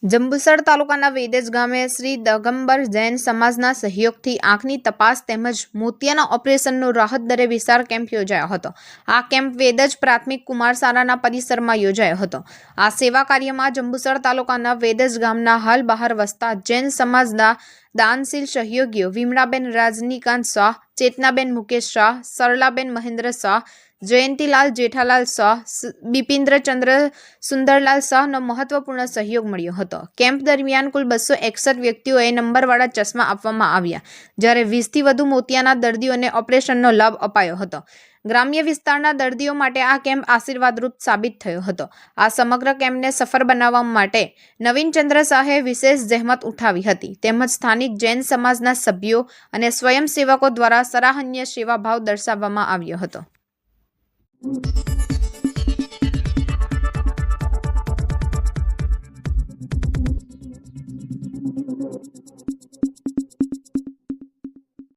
જંબુસર તાલુકાના વેદેજ ગામે શ્રી દગંબર જૈન સમાજના સહયોગથી આંખની તપાસ તેમજ મોતિયાના ઓપરેશનનો રાહત દરે વિશાળ કેમ્પ યોજાયો હતો. આ કેમ્પ વેદેજ પ્રાથમિક કુમાર શાળાના પરિસરમાં યોજાયો હતો. આ સેવા કાર્યમાં જંબુસર તાલુકાના વેદેજ ગામના હાલ બહાર વસતા જૈન સમાજના દાનશીલ સહયોગીઓ વિમળાબેન રાજનીકાંત શાહ, ચેતનાબેન મુકેશ શાહ, સરલાબેન મહેન્દ્ર શાહ, જયંતીલાલ જેઠાલાલ શાહ, બિપિન્દ્રચંદ્ર સુંદરલાલ શાહનો મહત્વપૂર્ણ સહયોગ મળ્યો હતો. કેમ્પ દરમિયાન કુલ 261 વ્યક્તિઓએ નંબરવાળા ચશ્મા આપવામાં આવ્યા, જ્યારે 20થી વધુ મોતિયાના દર્દીઓને ઓપરેશનનો લાભ અપાયો હતો. ગ્રામ્ય વિસ્તારના દર્દીઓ માટે આ કેમ્પ આશીર્વાદરૂપ સાબિત થયો હતો. આ સમગ્ર કેમ્પને સફળ બનાવવા માટે નવીનચંદ્ર શાહે વિશેષ જહેમત ઉઠાવી હતી, તેમજ સ્થાનિક જૈન સમાજના સભ્યો અને સ્વયંસેવકો દ્વારા સરાહનીય સેવાભાવ દર્શાવવામાં આવ્યો હતો.